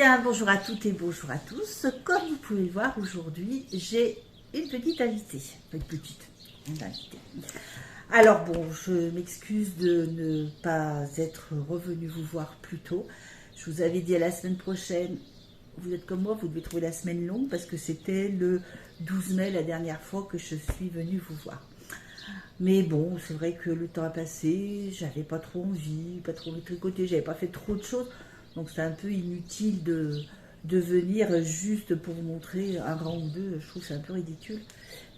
bien, bonjour à toutes et bonjour à tous. Comme vous pouvez le voir, aujourd'hui, j'ai une petite invitée. Une invitée. Alors bon, je m'excuse de ne pas être revenue vous voir plus tôt. Je vous avais dit à la semaine prochaine, vous êtes comme moi, vous devez trouver la semaine longue parce que c'était le 12 mai la dernière fois que je suis venue vous voir. Mais bon, c'est vrai que le temps a passé, j'avais pas trop envie de tricoter, j'avais pas fait trop de choses. Donc c'est un peu inutile de venir juste pour vous montrer un rang ou deux, je trouve que c'est un peu ridicule.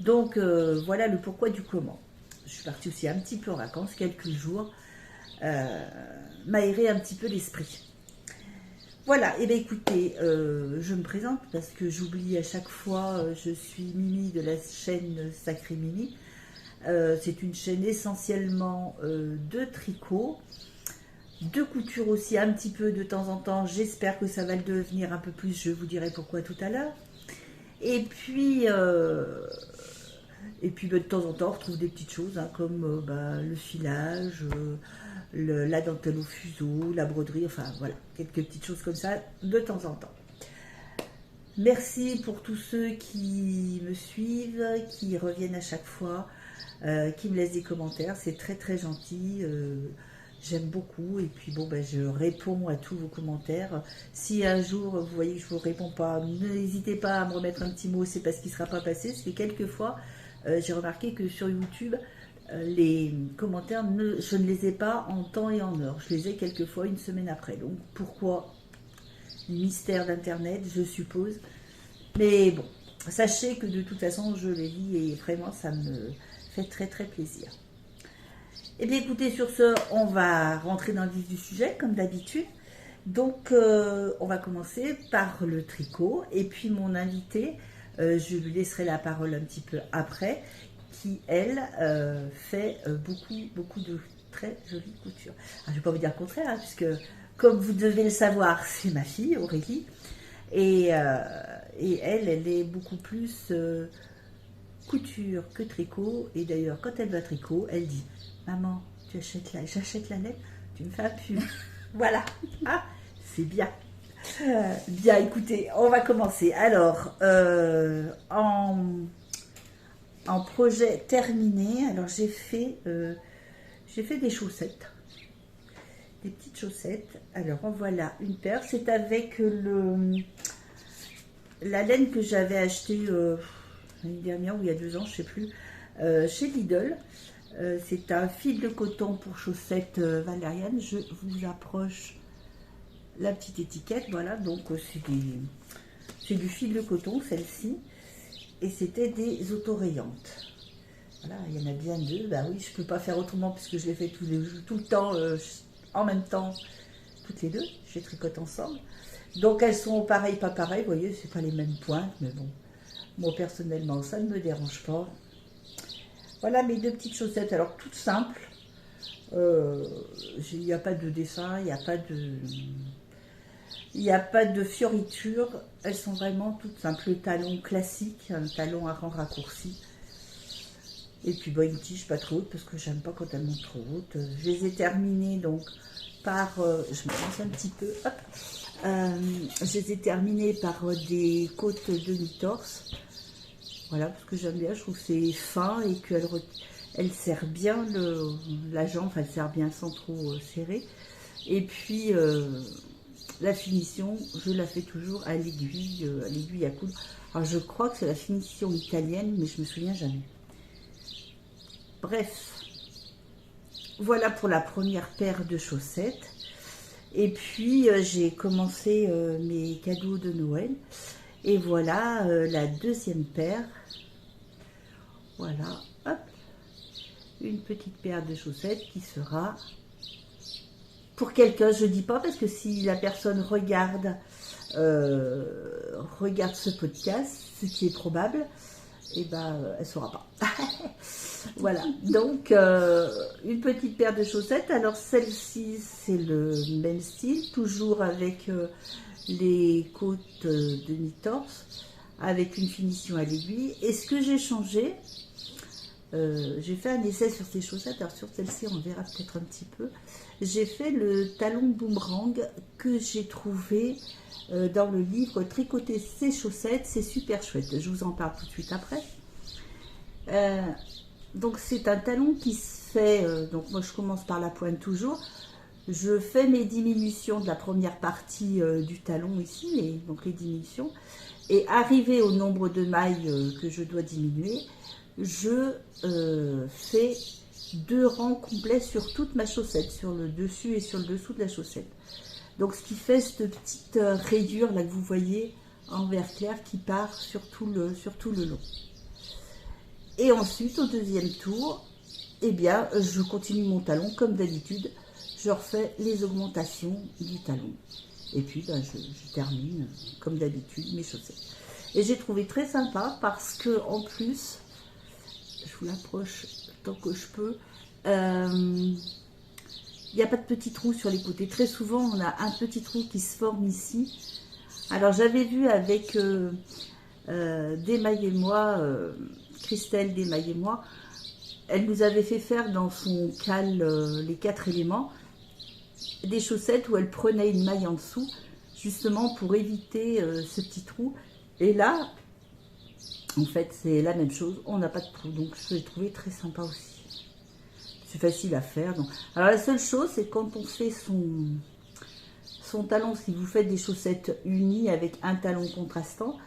Donc voilà le pourquoi du comment. Je suis partie aussi un petit peu en vacances, quelques jours, m'aérer un petit peu l'esprit. Voilà, et bien écoutez, je me présente parce que j'oublie à chaque fois, je suis Mimi de la chaîne Sacré Mimi. C'est une chaîne essentiellement de tricot, de couture aussi un petit peu de temps en temps. J'espère que ça va le devenir un peu plus, je vous dirai pourquoi tout à l'heure. Et puis de temps en temps, on retrouve des petites choses hein, comme le filage, la dentelle au fuseau, la broderie, enfin voilà, quelques petites choses comme ça de temps en temps. Merci pour tous ceux qui me suivent, qui reviennent à chaque fois, qui me laissent des commentaires, c'est très très gentil. J'aime beaucoup et puis bon je réponds à tous vos commentaires. Si un jour vous voyez que je ne vous réponds pas, n'hésitez pas à me remettre un petit mot, c'est parce qu'il ne sera pas passé. Parce que quelquefois j'ai remarqué que sur YouTube les commentaires, je ne les ai pas en temps et en heure. Je les ai quelquefois une semaine après. Donc pourquoi? Mystère d'internet je suppose. Mais bon, sachez que de toute façon je les lis et vraiment ça me fait très très plaisir. Et bien écoutez, sur ce, on va rentrer dans le vif du sujet, comme d'habitude. Donc, on va commencer par le tricot. Et puis, mon invitée, je lui laisserai la parole un petit peu après, qui, elle, fait beaucoup de très jolies coutures. Alors, je ne vais pas vous dire le contraire, hein, puisque, comme vous devez le savoir, c'est ma fille, Aurélie. Et elle est beaucoup plus couture que tricot. Et d'ailleurs, quand elle va tricot, elle dit... Maman, j'achète la lettre, tu me fais un pull. Voilà, ah, c'est bien. Bien, écoutez, on va commencer. Alors, en projet terminé, alors j'ai fait des chaussettes, des petites chaussettes. Alors, en voilà une paire. C'est avec la laine que j'avais achetée l'année dernière ou il y a 2 ans, je ne sais plus, chez Lidl. C'est un fil de coton pour chaussettes valériane. Je vous approche la petite étiquette. Voilà, donc c'est du fil de coton, celle-ci. Et c'était des autorayantes. Voilà, il y en a bien 2. Bah oui, je ne peux pas faire autrement puisque je les fais tout le temps, en même temps, toutes les 2. Je les tricote ensemble. Donc elles sont pareilles, pas pareilles. Vous voyez, c'est pas les mêmes pointes, mais bon. Moi, personnellement, ça ne me dérange pas. Voilà mes 2 petites chaussettes, alors toutes simples, il n'y a pas de dessin, il n'y a pas de fioriture, elles sont vraiment toutes simples. Le talon classique, un talon à rang raccourci, et puis une tige pas trop haute parce que j'aime pas quand elle monte trop haute. Je les ai terminées donc par, je me lance un petit peu, hop, je les ai terminées par des côtes demi-torse. Voilà, parce que j'aime bien, je trouve que c'est fin et qu'elle serre bien la jambe, elle serre bien sans trop serrer. Et puis, la finition, je la fais toujours à l'aiguille à coudre. Alors, je crois que c'est la finition italienne, mais je me souviens jamais. Bref, voilà pour la première paire de chaussettes. Et puis, j'ai commencé mes cadeaux de Noël. Et voilà la deuxième paire. Voilà, hop, une petite paire de chaussettes qui sera pour quelqu'un. Je ne dis pas parce que si la personne regarde ce podcast, ce qui est probable, et elle ne saura pas. Voilà, donc une petite paire de chaussettes. Alors celle-ci, c'est le même style, toujours avec les côtes demi-torse, avec une finition à l'aiguille. Et ce que j'ai changé, j'ai fait un essai sur ces chaussettes. Alors sur celle-ci, on verra peut-être un petit peu. J'ai fait le talon boomerang que j'ai trouvé dans le livre Tricoter ses chaussettes. C'est super chouette. Je vous en parle tout de suite après. Donc c'est un talon qui se fait, donc moi je commence par la pointe toujours, je fais mes diminutions de la première partie du talon ici, donc les diminutions, et arrivé au nombre de mailles que je dois diminuer, je fais 2 rangs complets sur toute ma chaussette, sur le dessus et sur le dessous de la chaussette. Donc ce qui fait cette petite rayure là que vous voyez en vert clair qui part sur tout le long. Et ensuite, au deuxième tour, eh bien, je continue mon talon comme d'habitude. Je refais les augmentations du talon. Et puis, ben, je termine comme d'habitude mes chaussettes. Et j'ai trouvé très sympa parce que en plus, je vous l'approche tant que je peux, il n'y a pas de petits trous sur les côtés. Très souvent, on a un petit trou qui se forme ici. Alors, j'avais vu avec Desmailles et moi... Christelle Desmailles et moi, elle nous avait fait faire dans son cal les 4 éléments, des chaussettes où elle prenait une maille en dessous, justement pour éviter ce petit trou. Et là, en fait, c'est la même chose, on n'a pas de trou, donc je l'ai trouvé très sympa aussi. C'est facile à faire. Donc. Alors la seule chose, c'est quand on fait son talon, si vous faites des chaussettes unies avec un talon contrastant,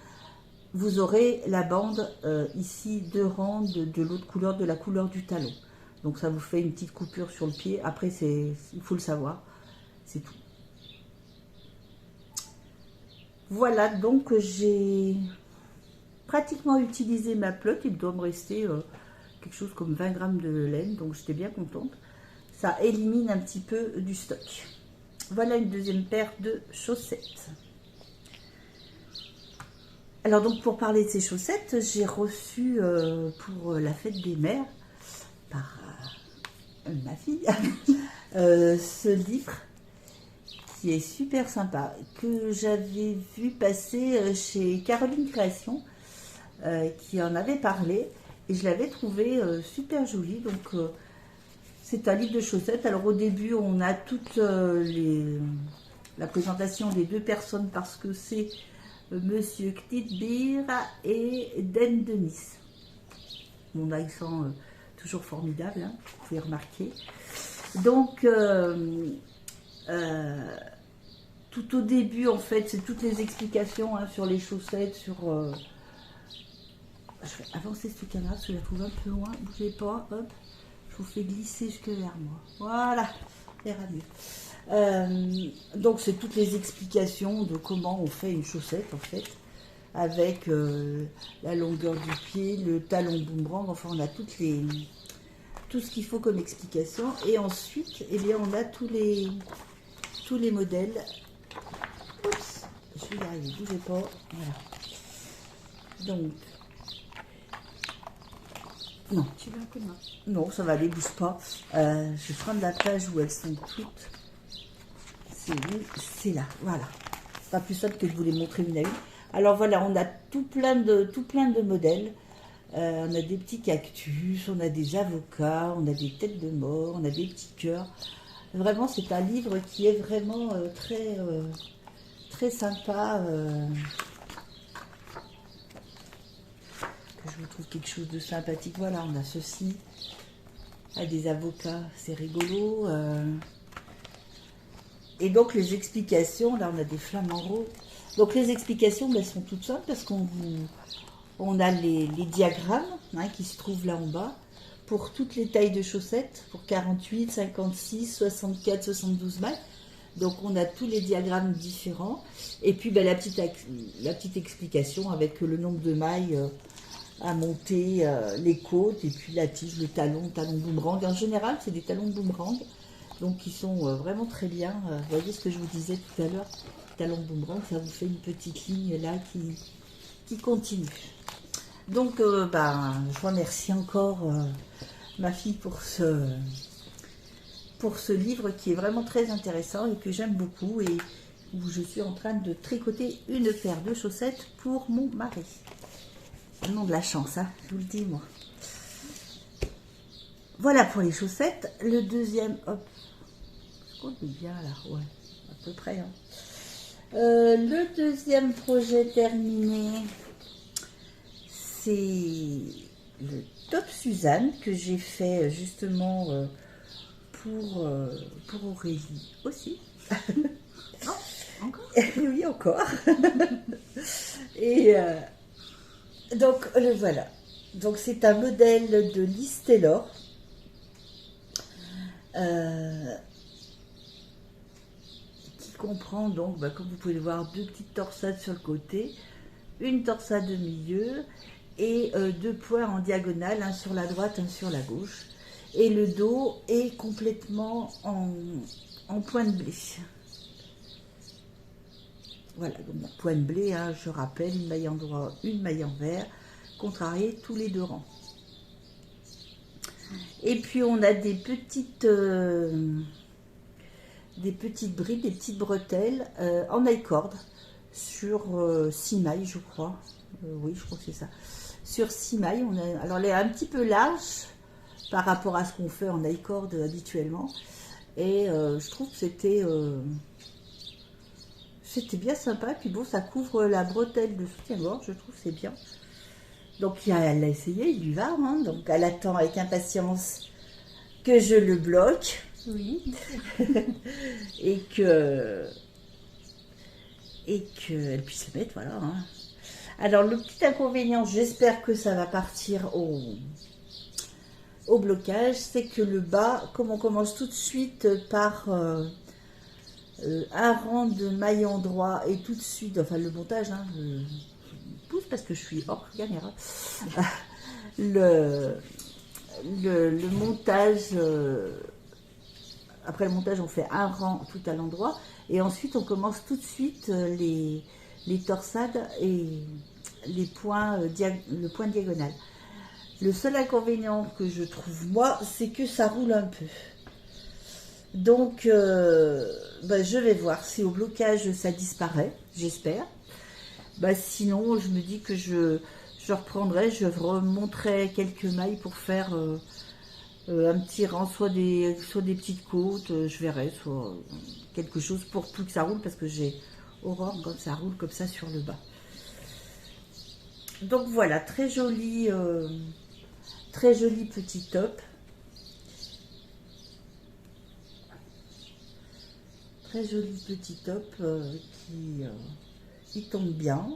vous aurez la bande ici 2 rangs de l'autre couleur, de la couleur du talon. Donc ça vous fait une petite coupure sur le pied. Après, il faut le savoir. C'est tout. Voilà, donc j'ai pratiquement utilisé ma pelote. Il doit me rester quelque chose comme 20 grammes de laine. Donc j'étais bien contente. Ça élimine un petit peu du stock. Voilà une deuxième paire de chaussettes. Alors donc pour parler de ces chaussettes, j'ai reçu pour la fête des mères, par ma fille, ce livre qui est super sympa, que j'avais vu passer chez Caroline Création, qui en avait parlé, et je l'avais trouvé super joli. Donc c'est un livre de chaussettes. Alors au début on a toute la présentation des 2 personnes parce que c'est Monsieur Knitbeer et Den Denis. Mon accent toujours formidable, hein, vous pouvez remarquer. Donc, tout au début, en fait, c'est toutes les explications hein, sur les chaussettes, sur... Je vais avancer cette caméra parce que je la trouve un peu loin. Bougez pas, hop. Je vous fais glisser jusque vers moi. Voilà, vers à mieux. Donc c'est toutes les explications de comment on fait une chaussette en fait, avec la longueur du pied, le talon boomerang, enfin on a tout ce qu'il faut comme explication. Et ensuite, eh bien, on a tous les modèles. Oups, je vais y arriver, bougez pas. Voilà. Donc, non. Tu veux un coup de main? Non, ça va aller, bouge pas. Je vais prendre la page où elles sont toutes. C'est où? C'est là, voilà. C'est pas plus simple que de vous les montrer une à une. Alors voilà, on a tout plein de modèles. On a des petits cactus, on a des avocats, on a des têtes de mort, on a des petits cœurs. Vraiment, c'est un livre qui est vraiment très sympa. Que je vous trouve quelque chose de sympathique. Voilà, on a ceci. Ah, des avocats, c'est rigolo. Et donc les explications, là on a des flamants roses. Donc les explications, elles sont toutes simples parce on a les diagrammes hein, qui se trouvent là en bas pour toutes les tailles de chaussettes, pour 48, 56, 64, 72 mailles. Donc on a tous les diagrammes différents. Et puis ben, la petite explication avec le nombre de mailles à monter, les côtes, et puis la tige, le talon boomerang. En général, c'est des talons boomerang. Donc qui sont vraiment très bien. Vous voyez ce que je vous disais tout à l'heure, talon boomerang, ça vous fait une petite ligne là qui continue. Donc je remercie encore ma fille pour ce livre qui est vraiment très intéressant et que j'aime beaucoup et où je suis en train de tricoter une paire de chaussettes pour mon mari. C'est le nom de la chance, hein, je vous le dis moi. Voilà pour les chaussettes. Le deuxième, hop, je compte bien là, ouais, à peu près. Hein. Le deuxième projet terminé, c'est le top Suzanne que j'ai fait justement pour Aurélie aussi. Oh, encore? Oui, encore. Et donc le voilà. Donc c'est un modèle de Liz Taylor. Qui comprend donc, comme vous pouvez le voir, deux petites torsades sur le côté, une torsade au milieu et deux points en diagonale, un sur la droite, un sur la gauche. Et le dos est complètement en point de blé. Voilà, donc point de blé, hein, je rappelle, une maille en droit, une maille en vert, contrariée tous les deux rangs. Et puis on a des petites brides, des petites bretelles en I-cord sur 6 mailles, je crois. Oui, je crois que c'est ça. Sur 6 mailles, alors elle est un petit peu large par rapport à ce qu'on fait en I-cord habituellement. Et je trouve que c'était bien sympa. Puis bon, ça couvre la bretelle de soutien-gorge, je trouve que c'est bien. Donc elle a essayé, il lui va. Hein, donc elle attend avec impatience que je le bloque. Oui. et qu'elle puisse le mettre, voilà. Hein. Alors le petit inconvénient, j'espère que ça va partir au blocage, c'est que le bas, comme on commence tout de suite par un rang de mailles en droit et tout de suite, enfin le montage, hein, je pousse parce que je suis hors caméra, le montage, après le montage on fait un rang tout à l'endroit et ensuite on commence tout de suite les torsades et les points, le point diagonal. Le seul inconvénient que je trouve moi, c'est que ça roule un peu. Donc, je vais voir si au blocage ça disparaît, j'espère. Sinon, je me dis que je reprendrai, je remonterai quelques mailles pour faire un petit rang, soit des petites côtes, je verrai, soit quelque chose pour plus que ça roule, parce que j'ai horreur quand ça roule comme ça sur le bas. Donc voilà, très joli petit top. Très joli petit top qui tombe bien.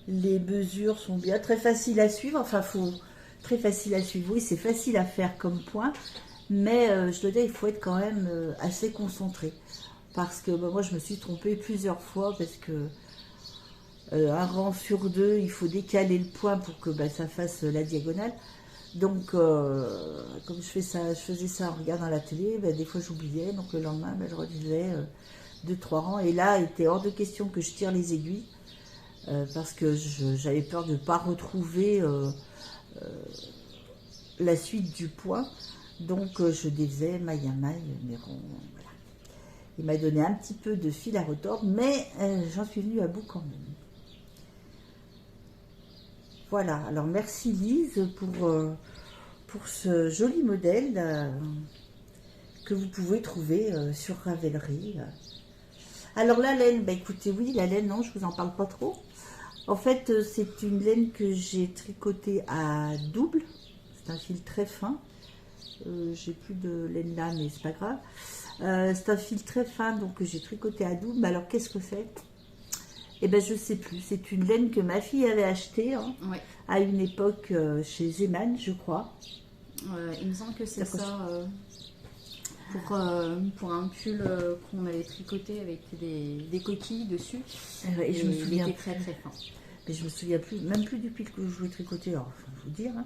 Les mesures sont bien, très facile à suivre. Enfin, très facile à suivre. Oui, c'est facile à faire comme point, mais je dois dire, il faut être quand même assez concentré. Parce que moi, je me suis trompée plusieurs fois parce que un rang sur deux, il faut décaler le point pour que ça fasse la diagonale. Donc, comme je faisais ça en regardant la télé, des fois j'oubliais, donc le lendemain, je relisais 2-3 rangs. Et là, il était hors de question que je tire les aiguilles, parce que j'avais peur de ne pas retrouver la suite du point. Donc, je défaisais maille à maille, mes ronds. Voilà. Il m'a donné un petit peu de fil à retordre, mais j'en suis venue à bout quand même. Voilà, alors merci Lise pour ce joli modèle que vous pouvez trouver sur Ravelry. Alors la laine, écoutez, oui, la laine, non, je vous en parle pas trop. En fait, c'est une laine que j'ai tricotée à double. C'est un fil très fin. J'ai plus de laine là, mais c'est pas grave. C'est un fil très fin, donc que j'ai tricoté à double. Alors qu'est-ce que c'est ? Eh ben je sais plus, c'est une laine que ma fille avait achetée Ouais. à une époque chez Zeman, je crois. Il me semble que c'est ça, pour un pull qu'on avait tricoté avec des coquilles dessus. Et je me souviens, il était très très fin. Mais je me souviens plus, même plus du pull que je voulais tricoter, alors faut vous dire. Hein.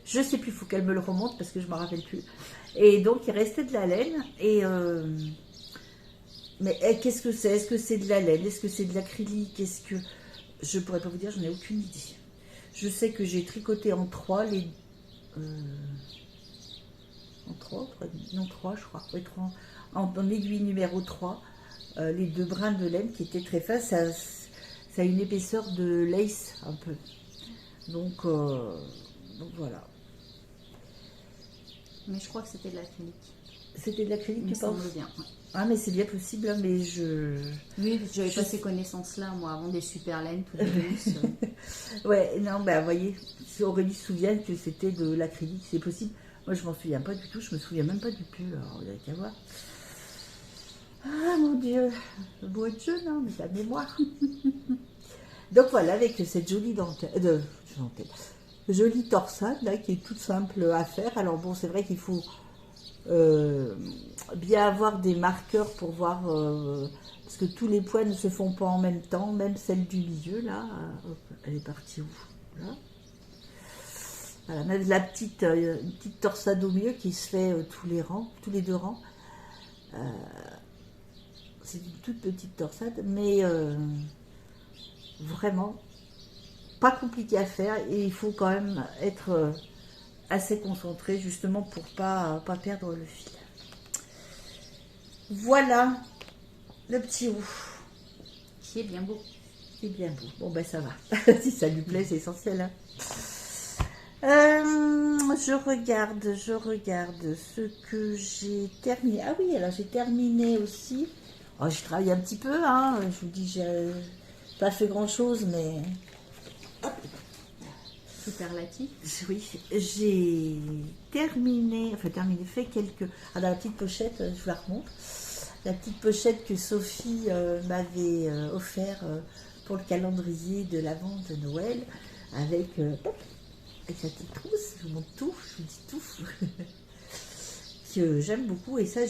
Je sais plus, il faut qu'elle me le remonte parce que je ne me rappelle plus. Et donc il restait de la laine et... Mais qu'est-ce que c'est ? Est-ce que c'est de la laine ? Est-ce que c'est de l'acrylique ? Est-ce que... Je pourrais pas vous dire, j'en ai aucune idée. Je sais que j'ai tricoté en 3 les... en 3, non 3 je crois. Oui, 3. En aiguille numéro 3, les deux brins de laine qui étaient très fins. Ça a une épaisseur de lace un peu. Donc voilà. Mais je crois que c'était de l'acrylique. C'était de l'acrylique, Il me tu penses? semble bien. Ouais. Ah, mais c'est bien possible, hein, mais je... Oui, parce que j'avais Je- pas ces connaissances-là, moi, avant des super laines toutes douces. Ouais, non, bah, vous voyez, si Aurélie se souvient que c'était de l'acrylique, c'est possible. Moi, je m'en souviens pas du tout, je me souviens même pas du pull, alors vous avez qu'à voir. Ah, mon Dieu, beau être jeune, hein, mais la mémoire. Donc voilà, avec cette jolie dentelle, jolie torsade, là, qui est toute simple à faire. Alors bon, c'est vrai qu'il faut bien avoir des marqueurs pour voir, parce que tous les points ne se font pas en même temps, même celle du milieu, là, hop, elle est partie où? Là. Voilà, même la une petite torsade au milieu qui se fait tous les 2 rangs. C'est une toute petite torsade, mais vraiment pas compliqué à faire, et il faut quand même être assez concentré justement pour pas perdre le fil. Voilà le petit ouf. Qui est bien beau. C'est bien beau. Bon ben ça va. Si ça lui plaît, c'est essentiel. Hein. Je regarde ce que j'ai terminé. Ah oui, alors j'ai terminé aussi. Oh, j'ai travaillé un petit peu, hein. Je vous dis, j'ai pas fait grand chose, mais Superlatif. oui, j'ai fait quelques. Ah, dans la petite pochette, je vous la remontre. La petite pochette que Sophie m'avait offert pour le calendrier de l'Avent de Noël, avec sa petite trousse, je vous montre tout, je vous dis tout, que j'aime beaucoup, et ça,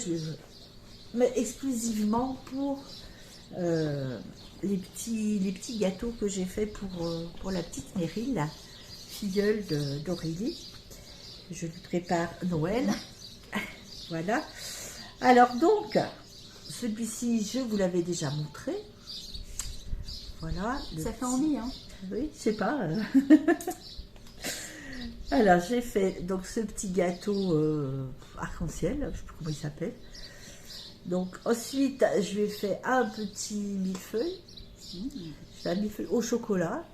mais exclusivement pour les petits gâteaux que j'ai fait pour la petite Meryl, la filleule d'Aurélie. Je lui prépare Noël. Voilà. Alors donc, celui-ci, je vous l'avais déjà montré. Voilà. Ça fait envie, hein. Oui, je sais pas. Alors, j'ai fait donc ce petit gâteau arc-en-ciel, je ne sais plus comment il s'appelle. Donc, ensuite, je lui ai fait un petit millefeuille. C'est un millefeuille au chocolat.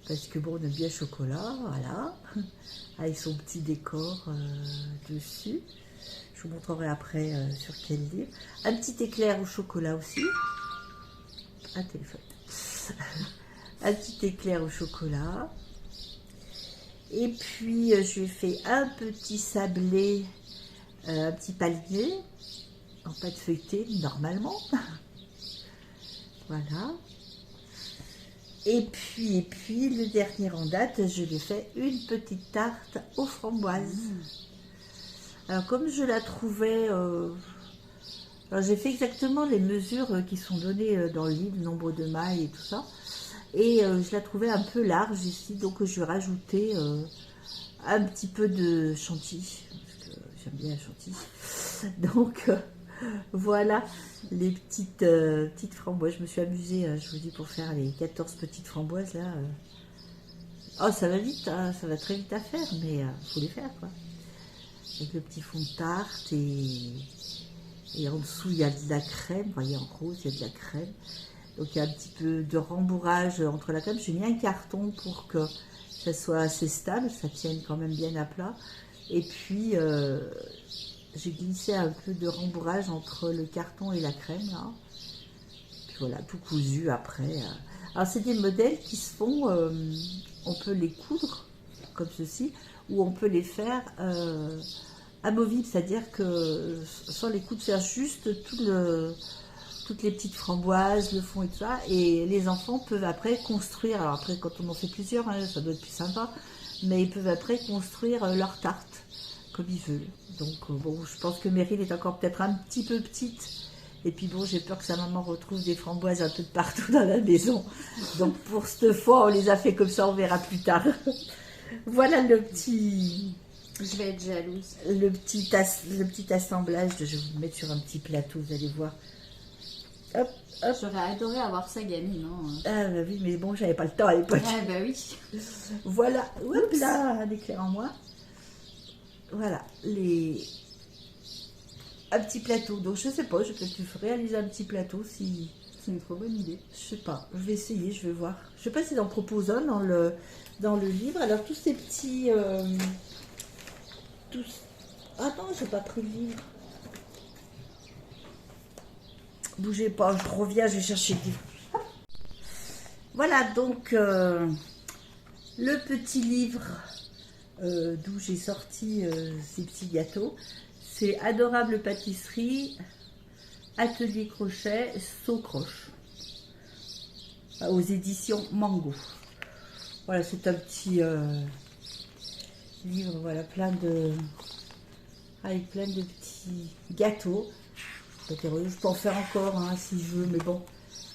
Parce que bon, on aime bien le chocolat, voilà. Avec son petit décor dessus. Je vous montrerai après sur quel livre. Un petit éclair au chocolat aussi. Un téléphone. Un petit éclair au chocolat. Et puis, je lui ai fait un petit sablé, un petit palier, en pâte feuilletée, normalement. Voilà. Et puis, le dernier en date, je lui ai fait une petite tarte aux framboises. Alors, comme je la trouvais... alors, j'ai fait exactement les mesures qui sont données dans le livre, nombre de mailles et tout ça. Et je la trouvais un peu large ici, donc je vais rajouter un petit peu de chantilly, parce que j'aime bien la chantilly. Donc voilà les petites framboises. Je me suis amusée, je vous dis, pour faire les 14 petites framboises là. Oh, ça va vite, hein, ça va très vite à faire, mais faut les faire quoi. Avec le petit fond de tarte, et en dessous il y a de la crème, vous voyez, en rose il y a de la crème. Donc il y a un petit peu de rembourrage entre la crème. J'ai mis un carton pour que ça soit assez stable, ça tienne quand même bien à plat. Et puis j'ai glissé un peu de rembourrage entre le carton et la crème là. Puis voilà, tout cousu après. Alors c'est des modèles qui se font, on peut les coudre comme ceci, ou on peut les faire amovibles, c'est-à-dire que sans les coudre, faire juste toutes les petites framboises, le fond et tout ça, et les enfants peuvent après construire, alors après quand on en fait plusieurs, hein, ça doit être plus sympa, mais ils peuvent après construire leur tarte comme ils veulent. Donc bon, je pense que Meryl est encore peut-être un petit peu petite, et puis bon, j'ai peur que sa maman retrouve des framboises un peu de partout dans la maison, donc pour cette fois on les a fait comme ça, on verra plus tard. Voilà le petit... Je vais être jalouse. Le petit assemblage, je vais vous le mettre sur un petit plateau, vous allez voir. Hop, hop. J'aurais adoré avoir ça gamine, non? Ah bah oui, mais bon, j'avais pas le temps à l'époque. Ah bah oui. Voilà, hop là, un éclair en moi. Voilà, un petit plateau. Donc je sais pas, je peux peut-être réaliser un petit plateau si... C'est une trop bonne idée. Je sais pas, je vais essayer, je vais voir. Je sais pas s'il en propose un dans le livre. Alors tous ces petits... Ah non, j'ai pas pris le livre. Bougez pas, je reviens, je vais chercher le livre. Voilà, donc le petit livre d'où j'ai sorti ces petits gâteaux, c'est Adorable Pâtisserie, Atelier Crochet, Saucroche, aux éditions Mango. Voilà, c'est un petit livre, voilà, avec plein de petits gâteaux. Je peux en faire encore hein, si je veux, mais bon.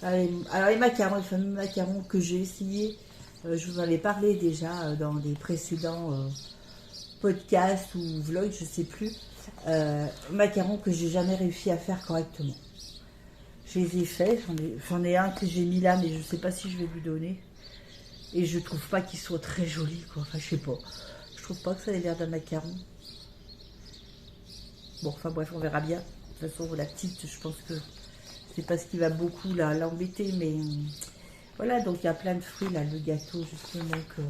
Allez, alors les macarons, les fameux macarons que j'ai essayé, je vous en ai parlé déjà dans des précédents podcasts ou vlogs, je sais plus. Macarons que j'ai jamais réussi à faire correctement. Je les ai faits, j'en ai un que j'ai mis là, mais je sais pas si je vais lui donner. Et je trouve pas qu'il soit très joli, quoi. Enfin, je sais pas. Je trouve pas que ça ait l'air d'un macaron. Bon, enfin bref, on verra bien. De toute façon, la petite, je pense que c'est pas ce qui va beaucoup l'embêter, mais voilà, donc il y a plein de fruits là, le gâteau justement que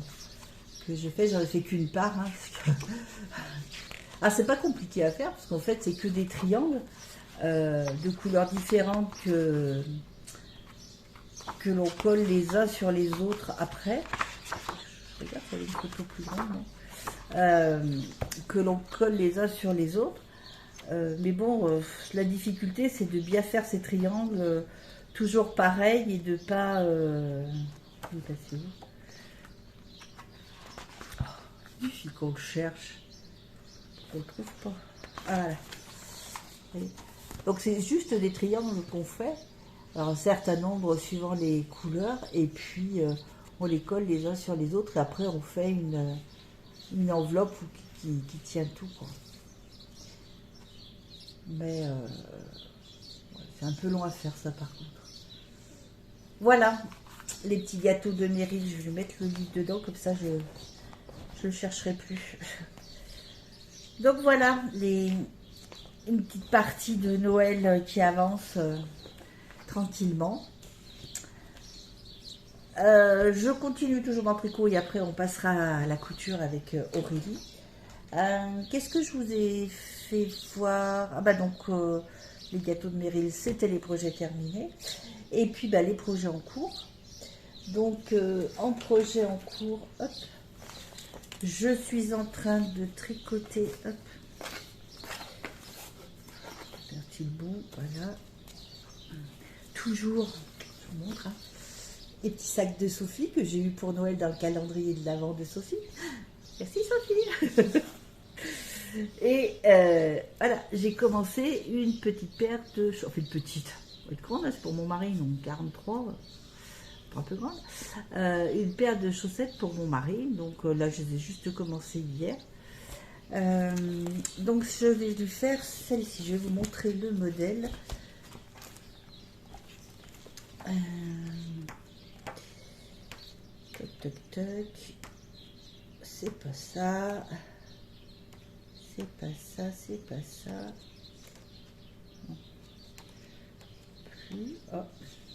j'ai fait. J'en ai fait qu'une part. Hein, ah, c'est pas compliqué à faire parce qu'en fait, c'est que des triangles de couleurs différentes que l'on colle les uns sur les autres après. Je regarde, ça a une photo plus grande, non que l'on colle les uns sur les autres. Mais bon, la difficulté, c'est de bien faire ces triangles toujours pareils et de pas... il suffit qu'on le cherche. On le trouve pas. Ah, voilà. Donc c'est juste des triangles qu'on fait. Alors un certain nombre suivant les couleurs. Et puis on les colle les uns sur les autres. Et après on fait une enveloppe qui tient tout, quoi. Mais c'est un peu long à faire ça par contre. Voilà, les petits gâteaux de Meryl, je vais lui mettre le livre dedans, comme ça je le chercherai plus. Donc voilà, une petite partie de Noël qui avance tranquillement. Je continue toujours dans le tricot et après on passera à la couture avec Aurélie. Qu'est-ce que je vous ai fait voir? Ah bah donc les gâteaux de Meryl, c'était les projets terminés. Et puis bah, les projets en cours. Donc en projet en cours, hop, je suis en train de tricoter, hop, un petit bout, voilà. Toujours, je vous montre, hein, les petits sacs de Sophie que j'ai eu pour Noël dans le calendrier de l'Avent de Sophie. Merci Sophie. Et voilà, j'ai commencé une petite paire de... Enfin, une petite, être grande, c'est pour mon mari, donc 43, un peu grande. Une paire de chaussettes pour mon mari, donc là, je les ai juste commencé hier. Donc, je vais lui faire celle-ci. Je vais vous montrer le modèle. Toc, toc, toc. C'est pas ça. C'est pas ça, c'est pas ça. Non. Plus. Oh,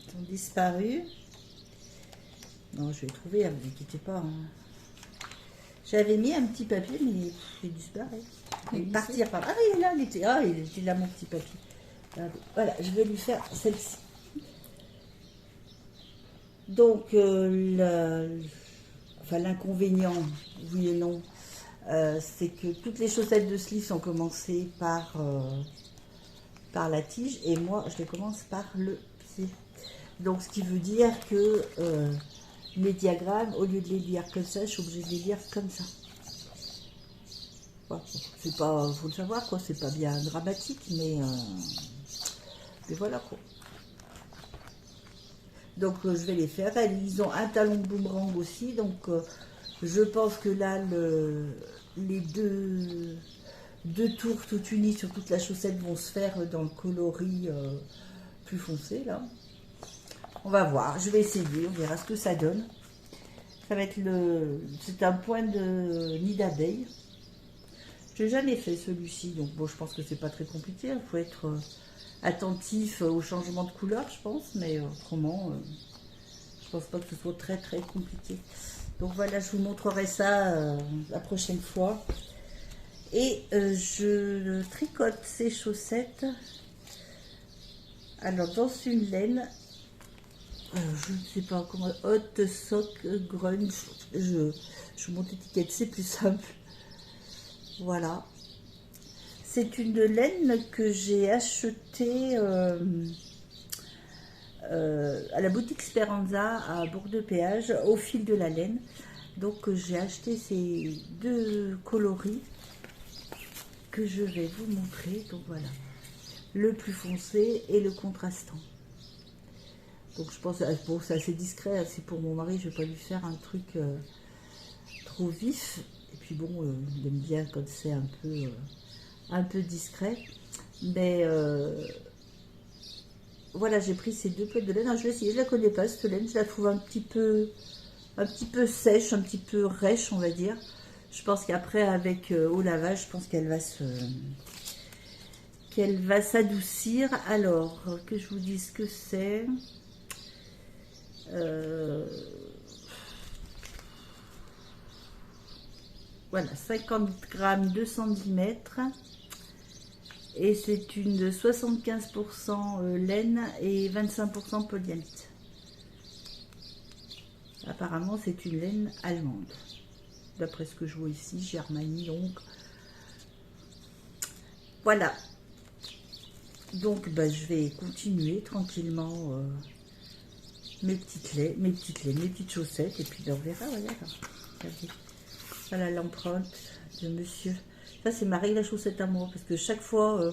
ils ont disparu. Non, je vais trouver, ne vous inquiétez pas. Hein. J'avais mis un petit papier, mais il disparaît. Il est partir par... Ah, il est là, il était là, mon petit papier. Voilà, je vais lui faire celle-ci. Donc, l'inconvénient, oui et non, c'est que toutes les chaussettes de sleeve sont commencées par la tige et moi je les commence par le pied. Donc ce qui veut dire que mes diagrammes, au lieu de les lire comme ça, je suis obligée de les lire comme ça. Bon, c'est pas, faut le savoir quoi, c'est pas bien dramatique, mais voilà quoi. Donc je vais les faire. Ils ont un talon de boomerang aussi, donc je pense que là les deux tours tout unis sur toute la chaussette vont se faire dans le coloris plus foncé là. On va voir, je vais essayer, on verra ce que ça donne. Ça va être c'est un point de nid d'abeille. Je n'ai jamais fait celui-ci, donc bon, je pense que c'est pas très compliqué. Il faut être attentif au changement de couleur, je pense, mais autrement, je pense pas que ce soit très très compliqué. Donc voilà, je vous montrerai ça la prochaine fois. Et je tricote ces chaussettes. Alors, dans une laine, je ne sais pas comment, hot sock grunge. Je monte l'étiquette, c'est plus simple. Voilà. C'est une laine que j'ai achetée à la boutique Speranza à Bourg-de-Péage au fil de la laine. Donc j'ai acheté ces deux coloris que je vais vous montrer. Donc voilà, le plus foncé et le contrastant. Donc je pense, bon, c'est assez discret, c'est pour mon mari, je vais pas lui faire un truc trop vif. Et puis bon, il aime bien quand c'est un peu discret. Mais voilà, j'ai pris ces deux pelles de laine. Alors, je vais essayer, je la connais pas cette laine, je la trouve un petit peu sèche, un petit peu rêche, on va dire. Je pense qu'après, avec au lavage, je pense qu'elle va s'adoucir. Alors, que je vous dise ce que c'est. Voilà, 50 grammes, 2 cm. Et c'est une 75% laine et 25% polyamide. Apparemment, c'est une laine allemande. D'après ce que je vois ici, Germanie, donc. Voilà. Donc, bah, je vais continuer tranquillement mes petites chaussettes. Et puis, ben, on verra, voilà. Regardez. Voilà l'empreinte de monsieur. Ça, c'est Marie la chaussette à moi. Parce que chaque fois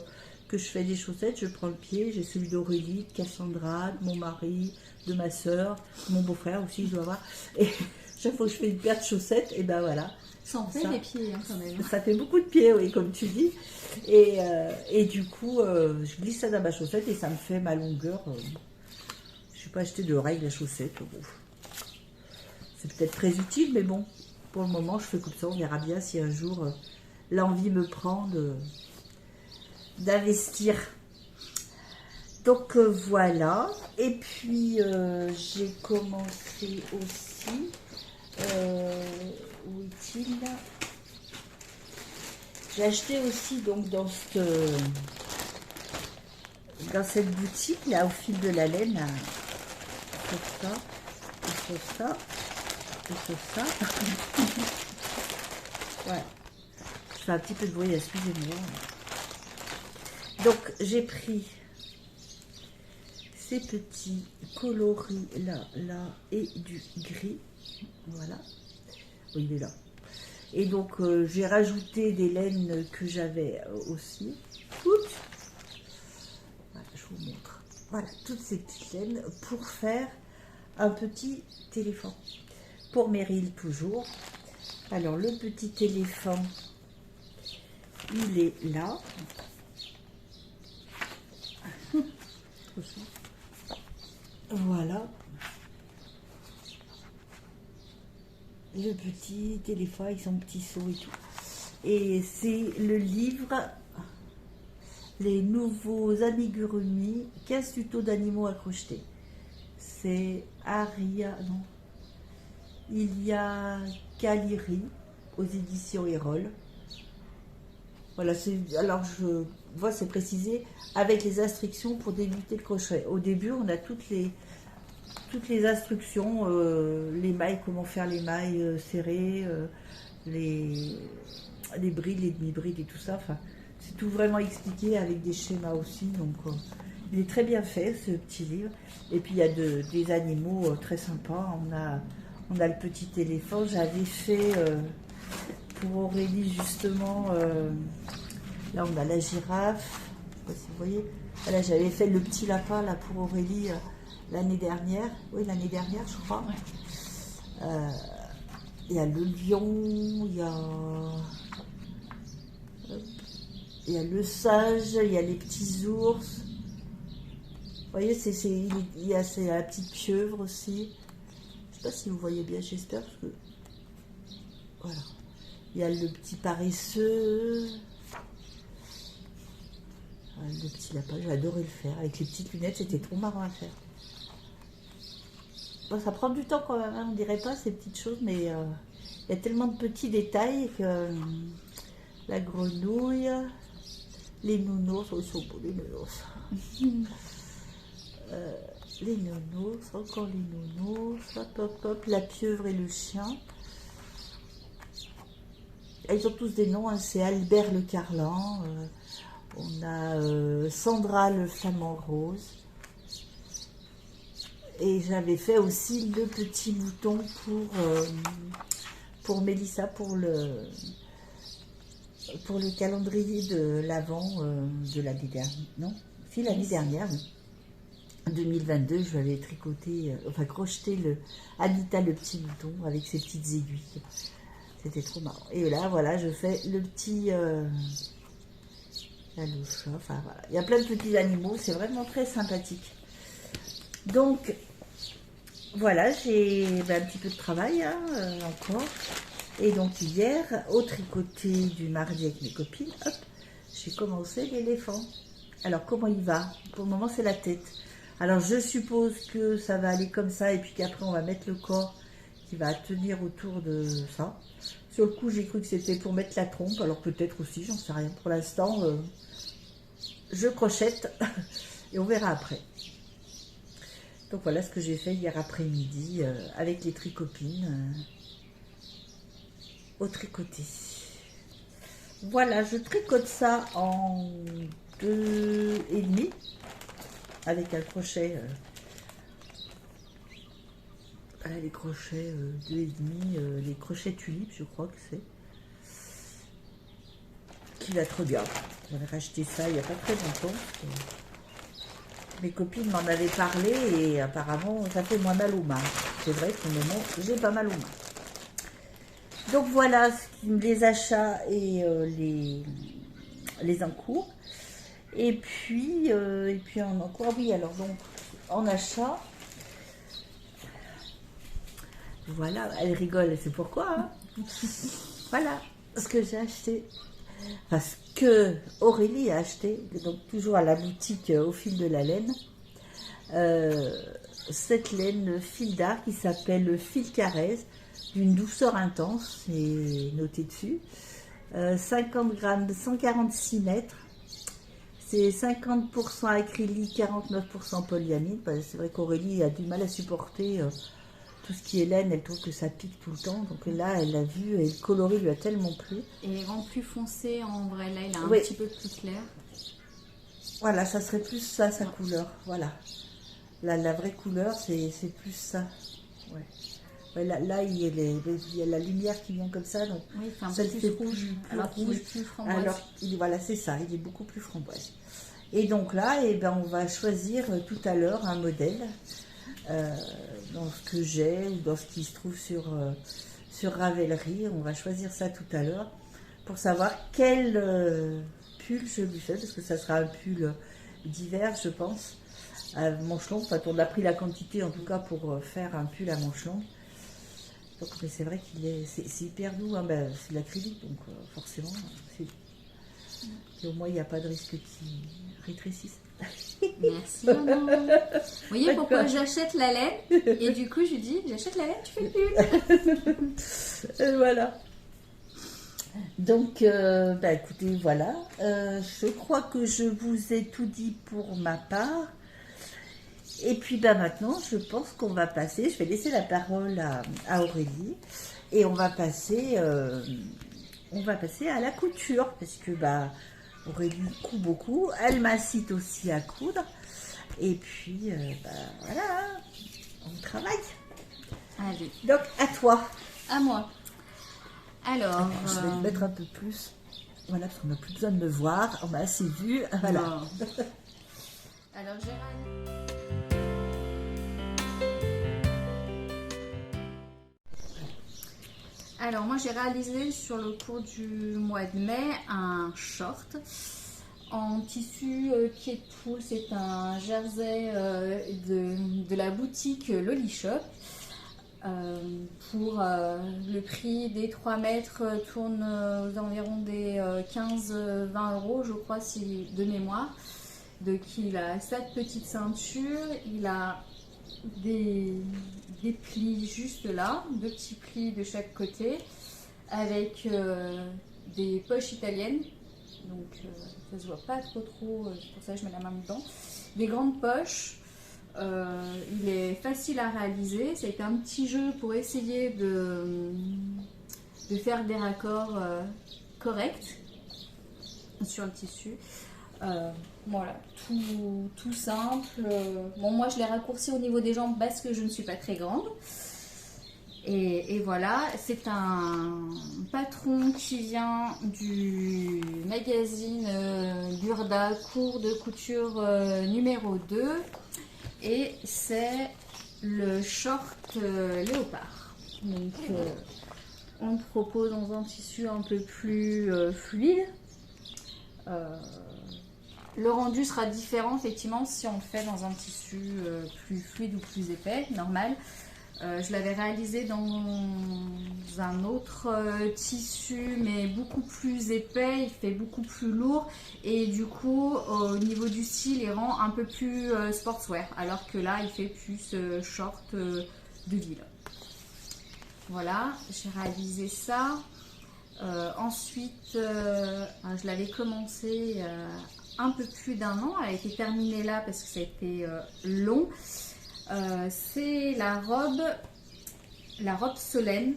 que je fais des chaussettes, je prends le pied. J'ai celui d'Aurélie, de Cassandra, de mon mari, de ma soeur, mon beau-frère aussi, je dois avoir. Et chaque fois que je fais une paire de chaussettes, et ben voilà. Ça en fait des pieds, hein, quand même. Ça fait beaucoup de pieds, oui, comme tu dis. Et du coup, je glisse ça dans ma chaussette et ça me fait ma longueur. Je ne suis pas acheté de règles à chaussettes. Bon. C'est peut-être très utile, mais bon, pour le moment, je fais comme ça. On verra bien si un jour l'envie me prend d'investir. Donc voilà. Et puis, j'ai commencé aussi. Où est-il? J'ai acheté aussi donc dans cette boutique là au fil de la laine ça et ça et ça. Voilà. Je fais un petit peu de bruit, excusez-moi. Donc j'ai pris ces petits coloris là et du gris. Voilà. Oui, il est là. Et donc, j'ai rajouté des laines que j'avais aussi. Toutes. Voilà, je vous montre. Voilà, toutes ces petites laines pour faire un petit éléphant. Pour Meryl, toujours. Alors, le petit éléphant, il est là. Voilà. Le petit éléphant avec son petit seau et tout. Et c'est le livre Les nouveaux amigurumis, 15 tutos d'animaux à crocheter. C'est Aria, non. Il y a Kaliri aux éditions Erol. Voilà, alors je vois, c'est précisé avec les instructions pour débuter le crochet. Au début, on a toutes les instructions, les mailles, comment faire les mailles serrées, les brides, les demi-brides et tout ça. Enfin, c'est tout vraiment expliqué avec des schémas aussi. Donc, il est très bien fait, ce petit livre. Et puis, il y a des animaux très sympas. On a le petit éléphant. J'avais fait pour Aurélie, justement, là, on a la girafe. Je ne sais pas si vous voyez. Là, j'avais fait le petit lapin là, pour Aurélie. L'année dernière, oui, l'année dernière, je crois. Ouais. Il y a le lion, il y a le sage, il y a les petits ours. Vous voyez, il y a la petite pieuvre aussi. Je ne sais pas si vous voyez bien, j'espère. Parce que... Voilà. Il y a le petit paresseux. Le petit lapin, j'ai adoré le faire. Avec les petites lunettes, c'était trop marrant à faire. Bon, ça prend du temps quand même, hein, on dirait pas ces petites choses, mais il y a tellement de petits détails que la grenouille, les nounours, oh, ils sont beaux les nounours. Les nounours, encore les nounours, hop hop hop, la pieuvre et le chien. Ils ont tous des noms, hein. C'est Albert le Carlan, on a Sandra le flamant rose. Et j'avais fait aussi le petit mouton pour Mélissa, pour le calendrier de l'Avent de l'année dernière. Non, si l'année dernière, oui. 2022, je lui avais tricoté, crocheté Anita le petit mouton avec ses petites aiguilles. C'était trop marrant. Et là, voilà, je fais le petit... la louche, enfin voilà. Il y a plein de petits animaux, c'est vraiment très sympathique. Donc, voilà, j'ai un petit peu de travail hein, encore. Et donc hier, au tricoté du mardi avec mes copines, hop, j'ai commencé l'éléphant. Alors, comment il va? Pour le moment, c'est la tête. Alors, je suppose que ça va aller comme ça et puis qu'après, on va mettre le corps qui va tenir autour de ça. Sur le coup, j'ai cru que c'était pour mettre la trompe. Alors, peut-être aussi, j'en sais rien. Pour l'instant, je crochette et on verra après. Donc, voilà ce que j'ai fait hier après-midi avec les tricopines au tricoté. Voilà, je tricote ça en 2,5 avec un crochet, les crochets 2,5, les crochets tulipes, je crois que c'est, qui va trop bien. J'avais racheté ça il n'y a pas très longtemps. Mes copines m'en avaient parlé et apparemment ça fait moins mal aux mains. C'est vrai qu'au moment j'ai pas mal aux mains. Donc voilà les achats et les encours. Et puis en encours, oui, alors donc en achat, voilà, elle rigole, c'est pourquoi. Hein. Voilà ce que j'ai acheté. Parce que Aurélie a acheté, donc toujours à la boutique au fil de la laine, cette laine fil d'art qui s'appelle Fil Carrez, d'une douceur intense, c'est noté dessus. 50 grammes, 146 mètres. C'est 50% acrylique, 49% polyamide. C'est vrai qu'Aurélie a du mal à supporter tout ce qui est laine. Elle trouve que ça pique tout le temps. Donc là, elle l'a vu et le coloris lui a tellement plu. Et il rend plus foncé en vrai. Là, il est un petit peu plus clair. Voilà, ça serait plus ça, sa couleur. Voilà. La vraie couleur, c'est plus ça. Ouais. Ouais, là, il y a la lumière qui vient comme ça. Donc oui, c'est un ça peu plus rouge. Alors qu'il est plus framboise. Alors, voilà, c'est ça. Il est beaucoup plus framboise. Et donc là, on va choisir tout à l'heure un modèle dans ce que j'ai ou dans ce qui se trouve sur Ravelry. On va choisir ça tout à l'heure pour savoir quel pull je lui fais, parce que ça sera un pull d'hiver, je pense, à manches longues. Enfin, on a pris la quantité en tout cas pour faire un pull à manches longues. Donc, mais c'est vrai c'est hyper doux, hein. C'est de l'acrylique, donc forcément, et au moins il n'y a pas de risque qui rétrécisse. Merci maman. Vous voyez pourquoi j'achète la laine? Et du coup je lui dis, j'achète la laine, tu fais le pull. Et voilà. Donc écoutez, voilà. Je crois que je vous ai tout dit pour ma part. Et puis maintenant, je pense qu'on va passer, je vais laisser la parole à Aurélie, et on va passer à la couture, parce que Aurélie coud beaucoup, elle m'incite aussi à coudre, et puis voilà, on travaille. Allez. Donc à toi. À moi. Alors. Je vais te mettre un peu plus, voilà, parce qu'on n'a plus besoin de me voir, on m'a assez vu, voilà. Alors Gérald. Alors moi j'ai réalisé sur le cours du mois de mai un short en tissu qui est poule. C'est un jersey de la boutique Loli Shop. Pour le prix des 3 mètres tourne aux environs des 15-20 euros, je crois, si de mémoire. Donc il a 7 petites ceintures, il a des plis juste là, 2 petits plis de chaque côté, avec des poches italiennes. Donc ça se voit pas trop, c'est pour ça que je mets la main dedans. Des grandes poches. Il est facile à réaliser. Ça a été un petit jeu pour essayer de faire des raccords corrects sur le tissu. Voilà, tout simple. Bon, moi je l'ai raccourci au niveau des jambes parce que je ne suis pas très grande. Et voilà, c'est un patron qui vient du magazine Burda, cours de couture numéro 2. Et c'est le short léopard. Donc on le propose dans un tissu un peu plus fluide. Le rendu sera différent effectivement si on le fait dans un tissu plus fluide ou plus épais, normal. Je l'avais réalisé dans un autre tissu mais beaucoup plus épais, il fait beaucoup plus lourd et du coup au niveau du style il rend un peu plus sportswear alors que là il fait plus short de ville. Voilà, j'ai réalisé ça. Ensuite je l'avais commencé un peu plus d'1 an, elle a été terminée là parce que ça a été long. C'est la robe Solène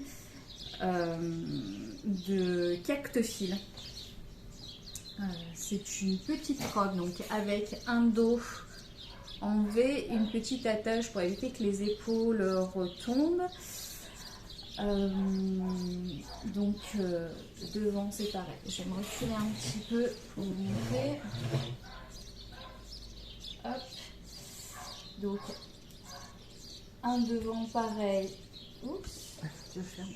de Cactefil. C'est une petite robe donc avec un dos en V, une petite attache pour éviter que les épaules retombent. Donc devant c'est pareil. Je vais me reculer un petit peu pour vous montrer. Hop. Donc un devant pareil. Oups. Je vais faire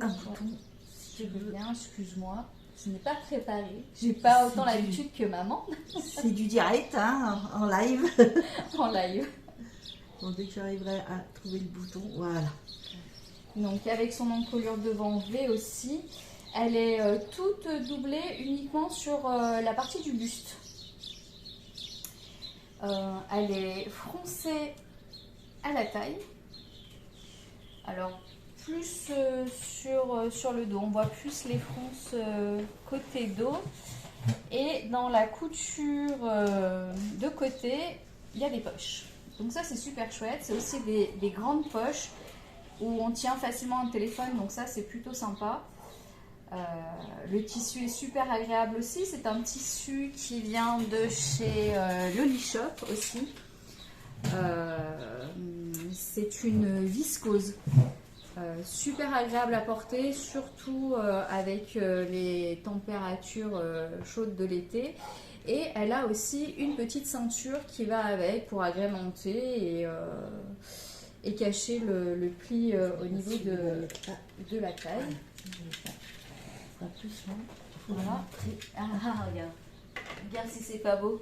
un bouton. Si tu veux bien, excuse-moi. Je n'ai pas préparé. J'ai pas autant l'habitude que maman. C'est du direct, hein, en live. En live. Bon, dès que j'arriverai à trouver le bouton, voilà. Donc avec son encolure devant V aussi. Elle est toute doublée uniquement sur la partie du buste. Elle est froncée à la taille. Alors plus sur le dos, on voit plus les fronces côté dos. Et dans la couture de côté, il y a des poches. Donc ça c'est super chouette. C'est aussi des grandes poches où on tient facilement un téléphone, donc ça c'est plutôt sympa. Le tissu est super agréable aussi, c'est un tissu qui vient de chez Loli Shop aussi. C'est une viscose, super agréable à porter, surtout avec les températures chaudes de l'été. Et elle a aussi une petite ceinture qui va avec pour agrémenter et cacher le pli au niveau de la taille. Voilà. Regarde si c'est pas beau.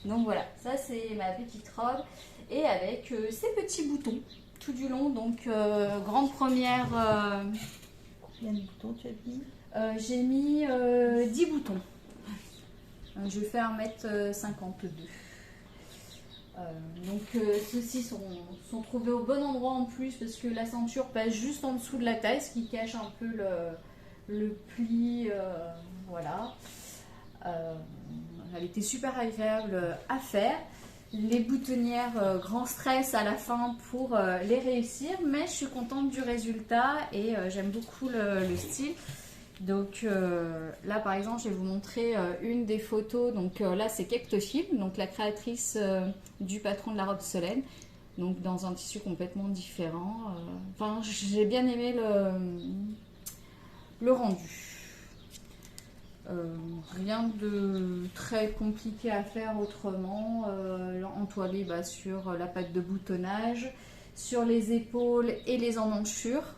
Donc voilà, ça c'est ma petite robe et avec ces petits boutons tout du long. Donc grande première. Combien de boutons tu as mis? J'ai mis 10 boutons. Je fais 1,52 m. Donc ceux-ci sont trouvés au bon endroit en plus parce que la ceinture passe juste en dessous de la taille, ce qui cache un peu le pli. Voilà. Elle était super agréable à faire. Les boutonnières, grand stress à la fin pour les réussir, mais je suis contente du résultat et j'aime beaucoup le style. Donc là par exemple je vais vous montrer une des photos. Donc là c'est Cactefil, donc la créatrice du patron de la robe Solène, donc dans un tissu complètement différent. Enfin j'ai bien aimé le rendu. Rien de très compliqué à faire autrement. Entoilé sur la patte de boutonnage, sur les épaules et les emmanchures.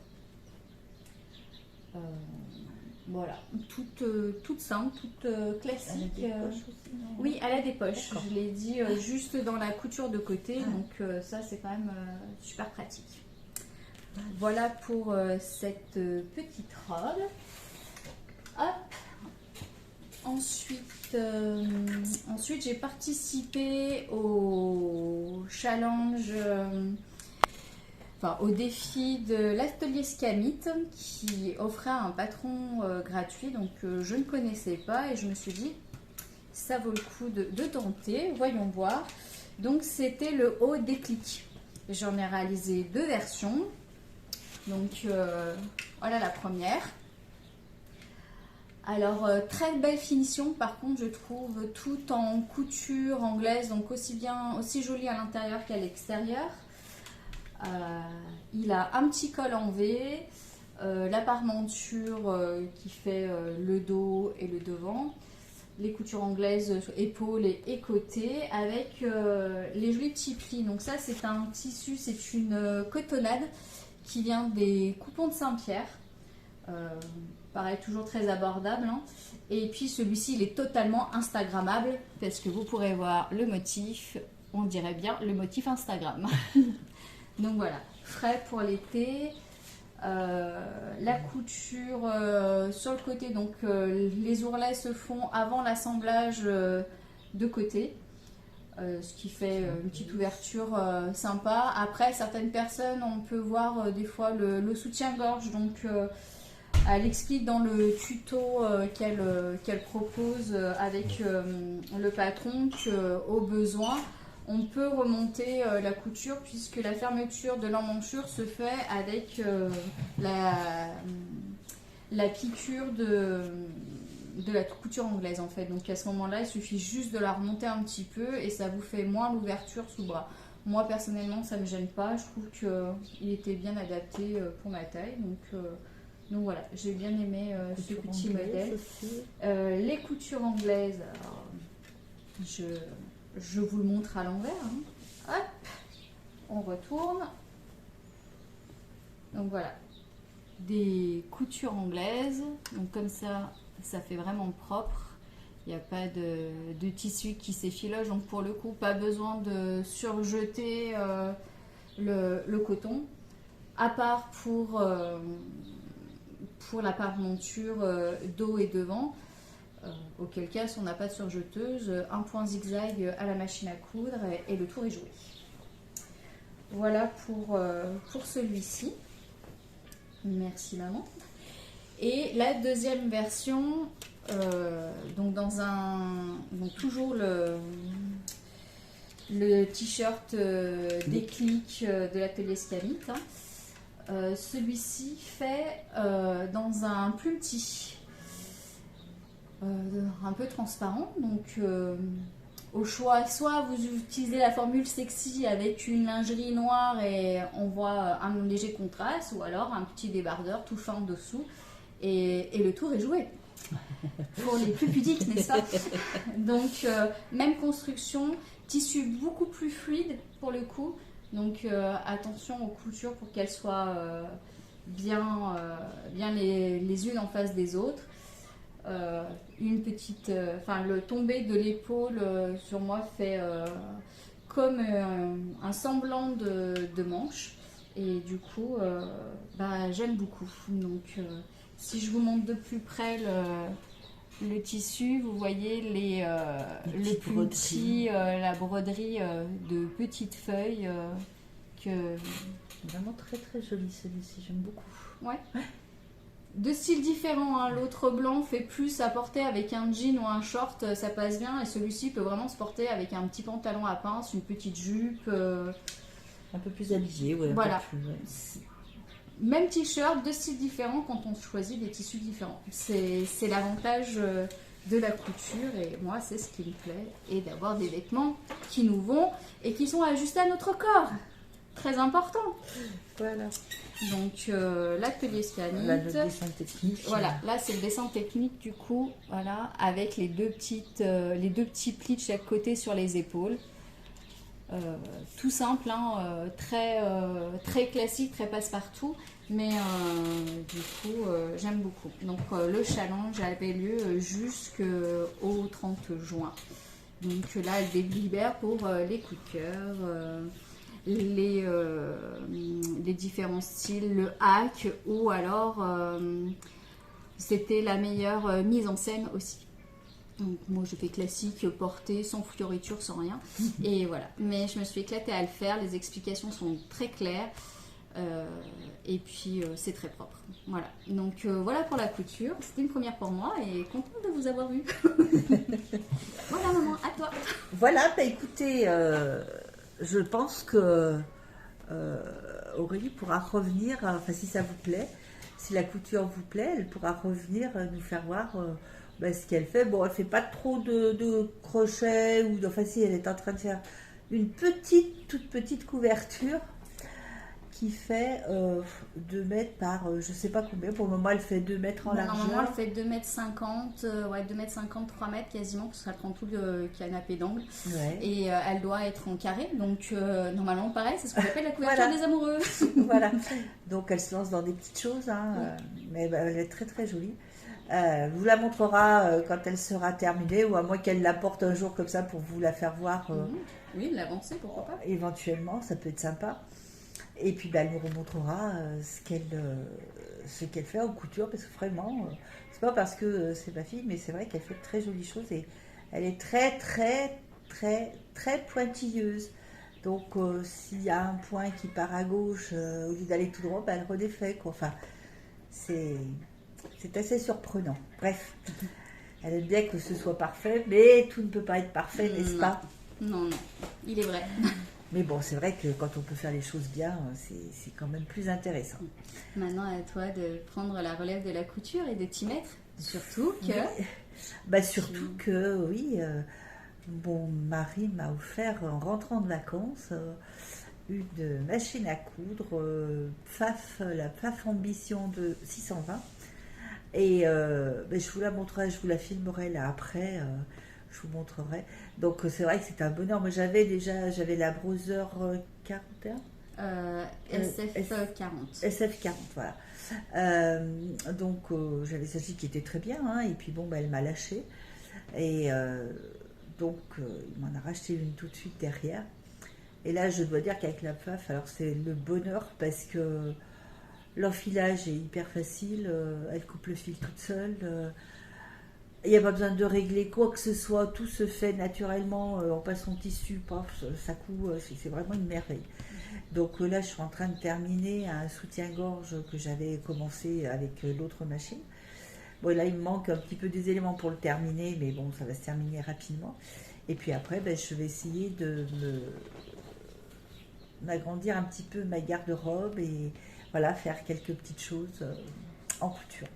Voilà, toute simple, toute classique. Elle a des poches aussi, non? Oui, elle a des poches. Je l'ai dit juste dans la couture de côté, donc ça c'est quand même super pratique. Voilà pour cette petite robe. Hop. Ensuite j'ai participé au challenge. au défi de l'atelier Scamit qui offrait un patron gratuit. Donc je ne connaissais pas et je me suis dit ça vaut le coup de tenter, voyons voir. Donc c'était le haut déclic. J'en ai réalisé 2 versions. Donc voilà la première. Alors très belle finition par contre je trouve, tout en couture anglaise, donc aussi joli à l'intérieur qu'à l'extérieur. Il a un petit col en V, la parmenture qui fait le dos et le devant, les coutures anglaises épaules et côtés avec les jolis petits plis. Donc ça c'est un tissu, c'est une cotonnade qui vient des coupons de Saint-Pierre. Pareil, toujours très abordable. Hein. Et puis celui-ci, il est totalement Instagrammable parce que vous pourrez voir le motif, on dirait bien le motif Instagram. Donc voilà, frais pour l'été. La couture sur le côté, donc les ourlets se font avant l'assemblage de côté. Ce qui fait une petite ouverture sympa. Après, certaines personnes, on peut voir des fois le soutien-gorge. Donc, elle explique dans le tuto qu'elle propose avec le patron qu'au besoin, on peut remonter la couture puisque la fermeture de l'emmanchure se fait avec la piqûre de la couture anglaise en fait. Donc à ce moment-là, il suffit juste de la remonter un petit peu et ça vous fait moins l'ouverture sous bras. Moi personnellement, ça ne me gêne pas. Je trouve qu'il était bien adapté pour ma taille. Donc voilà, j'ai bien aimé ce petit modèle. Les coutures anglaises, alors, je vous le montre à l'envers. Hein. Hop, on retourne. Donc voilà, des coutures anglaises. Donc comme ça fait vraiment propre. Il n'y a pas de tissu qui s'effiloche. Donc pour le coup, pas besoin de surjeter le coton. À part pour la parmenture dos et devant. Auquel cas, si on n'a pas de surjeteuse, un point zigzag à la machine à coudre et le tour est joué. Voilà pour celui-ci. Merci maman. Et la deuxième version, donc toujours le t-shirt déclic de l'atelier Scamit. Hein. Celui-ci fait dans un plus petit. Un peu transparent, donc au choix, soit vous utilisez la formule sexy avec une lingerie noire et on voit un léger contraste, ou alors un petit débardeur tout fin en dessous et le tour est joué pour les plus pudiques, n'est-ce pas? Donc même construction, tissu beaucoup plus fluide pour le coup, donc attention aux coutures pour qu'elles soient bien les unes en face des autres. Une petite, le tombé de l'épaule sur moi fait comme un semblant de manche et du coup j'aime beaucoup. Donc si je vous montre de plus près le tissu, vous voyez le plus petit, la broderie de petites feuilles vraiment très très joli celui-ci, j'aime beaucoup. Ouais. Deux styles différents, hein. L'autre blanc fait plus à porter avec un jean ou un short, ça passe bien, et celui-ci peut vraiment se porter avec un petit pantalon à pince, une petite jupe. Un peu plus habillé, ouais. Voilà. Plus, ouais. Même t-shirt, deux styles différents quand on choisit des tissus différents. C'est l'avantage de la couture, et moi c'est ce qui me plaît, et d'avoir des vêtements qui nous vont et qui sont ajustés à notre corps. Très important. Voilà. Donc l'atelier Scamit. Là, le dessin technique. Voilà, là c'est le dessin technique du coup, voilà, avec les deux petits plis de chaque côté sur les épaules. Tout simple, hein, très classique, très passe-partout, mais du coup j'aime beaucoup. Donc le challenge avait lieu jusqu'au 30 juin. Donc là elle délibère pour les coups de cœur. Les différents styles, le hack ou alors c'était la meilleure mise en scène aussi. Donc moi je fais classique, portée, sans fioriture, sans rien. Et voilà. Mais je me suis éclatée à le faire, les explications sont très claires. Et puis c'est très propre. Voilà. Donc voilà pour la couture. C'était une première pour moi et contente de vous avoir vu. Voilà maman, à toi. Voilà, bah écoutez, je pense que Aurélie pourra revenir, enfin si ça vous plaît, si la couture vous plaît, elle pourra revenir nous faire voir ce qu'elle fait. Bon, elle fait pas trop de crochet, enfin si, elle est en train de faire une toute petite couverture qui fait 2 mètres par je sais pas combien. Pour le moment, elle fait 2 mètres en largeur. Normalement, elle fait 2 mètres 50, 2 mètres 50, 3 mètres quasiment, parce qu'elle prend tout le canapé d'angle. Ouais. Et elle doit être en carré. Donc, normalement, pareil, c'est ce qu'on appelle la couverture Voilà. des amoureux. Voilà. Donc, elle se lance dans des petites choses, hein, mais elle est très très jolie. Vous la montrera quand elle sera terminée, ou à moins qu'elle l'apporte un jour comme ça pour vous la faire voir. Oui, l'avancer, pourquoi pas. Éventuellement, ça peut être sympa. Et puis elle nous remontrera ce qu'elle fait en couture, parce que vraiment, c'est pas parce que c'est ma fille, mais c'est vrai qu'elle fait de très jolies choses et elle est très très très très pointilleuse. Donc s'il y a un point qui part à gauche au lieu d'aller tout droit, elle redéfait quoi. Enfin, c'est assez surprenant. Bref, elle aime bien que ce soit parfait, mais tout ne peut pas être parfait, n'est-ce pas? Non, il est vrai. Mais bon, c'est vrai que quand on peut faire les choses bien, c'est quand même plus intéressant. Maintenant, à toi de prendre la relève de la couture et de t'y mettre. Surtout que... Surtout que, oui, mon mari m'a offert, en rentrant de vacances, une machine à coudre, la PFAF Ambition de 620. Et je vous la montrerai, je vous la filmerai là après. Je vous montrerai. Donc c'est vrai que c'est un bonheur. Moi j'avais la Brother 41 SF40. SF40, voilà. Donc j'avais celle-ci qui était très bien, hein, et puis bon, elle m'a lâché. Et donc il m'en a racheté une tout de suite derrière. Et là je dois dire qu'avec la PFAF, alors c'est le bonheur parce que l'enfilage est hyper facile, elle coupe le fil toute seule. Il n'y a pas besoin de régler quoi que ce soit, tout se fait naturellement, on passe son tissu, paf, ça coud, c'est vraiment une merveille. Donc là, je suis en train de terminer un soutien-gorge que j'avais commencé avec l'autre machine. Bon, là, il me manque un petit peu des éléments pour le terminer, mais bon, ça va se terminer rapidement. Et puis après, je vais essayer de m'agrandir un petit peu ma garde-robe et voilà, faire quelques petites choses en couture.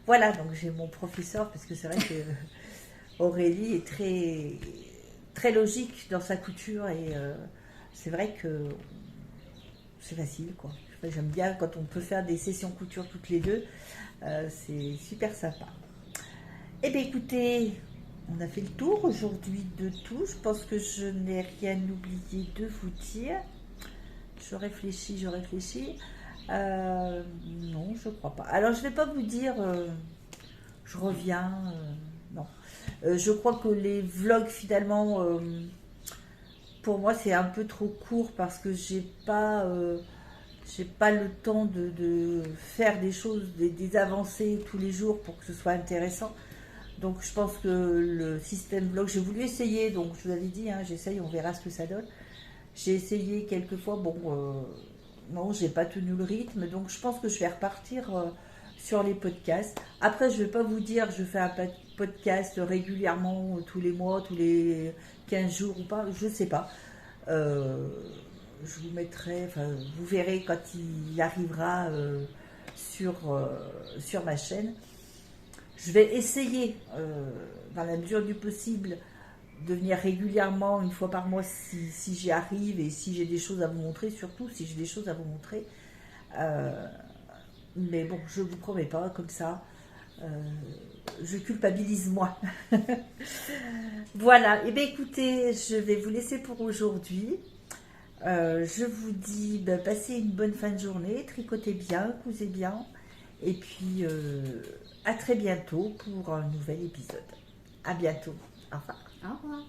Voilà, donc j'ai mon professeur, parce que c'est vrai que Aurélie est très, très logique dans sa couture et c'est vrai que c'est facile, quoi. J'aime bien quand on peut faire des sessions couture toutes les deux, c'est super sympa. Eh bien écoutez, on a fait le tour aujourd'hui de tout. Je pense que je n'ai rien oublié de vous dire. Je réfléchis. Non, je crois pas. Alors, je vais pas vous dire, je reviens. Non. Je crois que les vlogs, finalement, pour moi, c'est un peu trop court parce que j'ai pas le temps de faire des choses, des avancées tous les jours pour que ce soit intéressant. Donc, je pense que le système vlog, j'ai voulu essayer. Donc, je vous avais dit, hein, j'essaye, on verra ce que ça donne. J'ai essayé quelques fois, non, j'ai pas tenu le rythme, donc je pense que je vais repartir sur les podcasts. Après, je vais pas vous dire, je fais un podcast régulièrement, tous les mois, tous les 15 jours ou pas, je sais pas. Je vous mettrai, vous verrez quand il arrivera sur ma chaîne. Je vais essayer, dans la mesure du possible, de venir régulièrement, une fois par mois, si j'y arrive et si j'ai des choses à vous montrer, surtout si j'ai des choses à vous montrer. Mais bon, je ne vous promets pas, comme ça, je culpabilise moi. Voilà, et bien écoutez, je vais vous laisser pour aujourd'hui. Je vous dis, passez une bonne fin de journée, tricotez bien, cousez bien, et puis à très bientôt pour un nouvel épisode. À bientôt, au revoir. Au revoir.